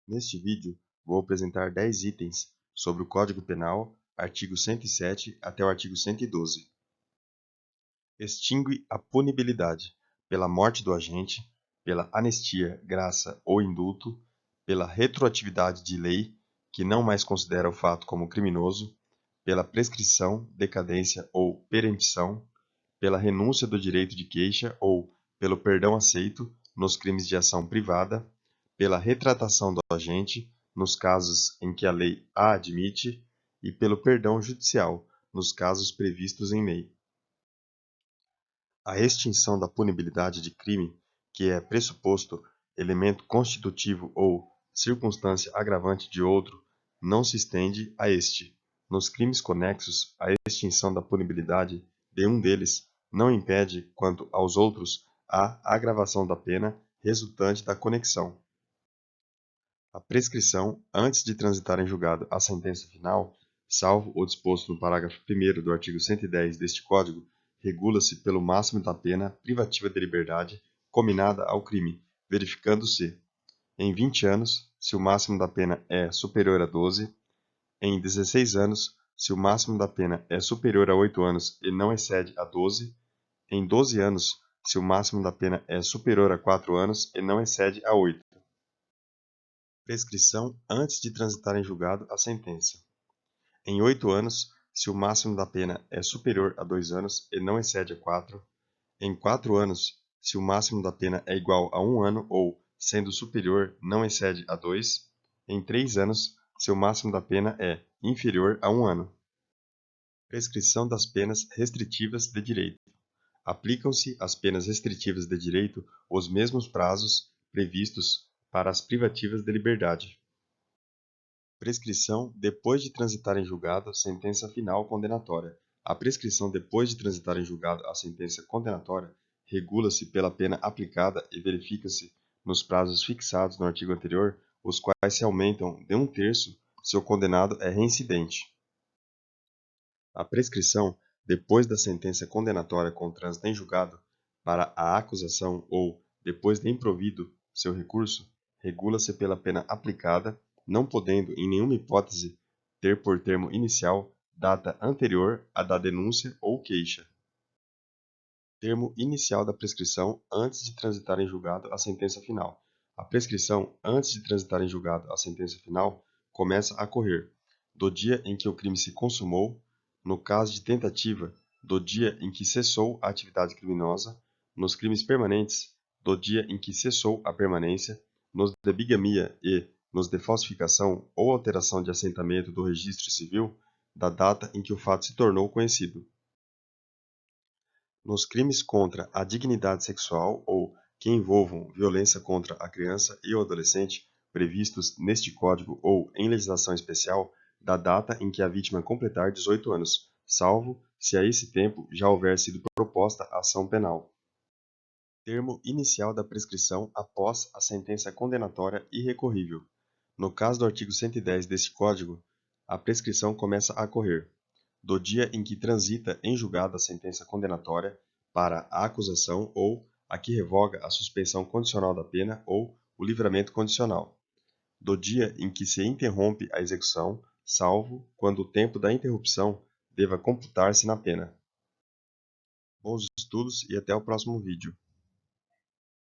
Neste vídeo, vou apresentar 10 itens sobre o Código Penal, artigo 107 até o artigo 112. Extingue a punibilidade pela morte do agente, pela anistia, graça ou indulto, pela retroatividade de lei, que não mais considera o fato como criminoso, pela prescrição, decadência ou perempção, pela renúncia do direito de queixa ou pelo perdão aceito nos crimes de ação privada, pela retratação do agente nos casos em que a lei a admite e pelo perdão judicial nos casos previstos em lei. A extinção da punibilidade de crime, que é pressuposto, elemento constitutivo ou circunstância agravante de outro, não se estende a este. Nos crimes conexos, a extinção da punibilidade de um deles não impede, quanto aos outros, a agravação da pena resultante da conexão. A prescrição, antes de transitar em julgado a sentença final, salvo o disposto no parágrafo 1º do artigo 110 deste Código, regula-se pelo máximo da pena privativa de liberdade cominada ao crime, verificando-se em 20 anos, se o máximo da pena é superior a 12, em 16 anos, se o máximo da pena é superior a 8 anos e não excede a 12, em 12 anos, se o máximo da pena é superior a 4 anos e não excede a 8. Prescrição antes de transitar em julgado a sentença. Em 8 anos, se o máximo da pena é superior a 2 anos e não excede a 4. Em 4 anos, se o máximo da pena é igual a 1 ano ou, sendo superior, não excede a 2. Em 3 anos, se o máximo da pena é inferior a 1 ano. Prescrição das penas restritivas de direito. Aplicam-se às penas restritivas de direito os mesmos prazos previstos para as privativas de liberdade. Prescrição depois de transitar em julgado sentença final condenatória. A prescrição depois de transitar em julgado a sentença condenatória regula-se pela pena aplicada e verifica-se, nos prazos fixados no artigo anterior, os quais se aumentam de 1/3 se o condenado é reincidente. A prescrição depois da sentença condenatória com trânsito em julgado para a acusação ou depois de improvido seu recurso regula-se pela pena aplicada, não podendo em nenhuma hipótese ter por termo inicial data anterior à da denúncia ou queixa. Termo inicial da prescrição antes de transitar em julgado a sentença final. A prescrição antes de transitar em julgado a sentença final começa a correr do dia em que o crime se consumou, no caso de tentativa, do dia em que cessou a atividade criminosa, nos crimes permanentes, do dia em que cessou a permanência, nos de bigamia e nos de falsificação ou alteração de assentamento do registro civil, da data em que o fato se tornou conhecido. Nos crimes contra a dignidade sexual ou que envolvam violência contra a criança e o adolescente, previstos neste Código ou em legislação especial, da data em que a vítima completar 18 anos, salvo se a esse tempo já houver sido proposta a ação penal. Termo inicial da prescrição após a sentença condenatória irrecorrível. No caso do artigo 110 deste Código, a prescrição começa a correr do dia em que transita em julgado a sentença condenatória para a acusação ou a que revoga a suspensão condicional da pena ou o livramento condicional, do dia em que se interrompe a execução, salvo quando o tempo da interrupção deva computar-se na pena. Bons estudos e até o próximo vídeo.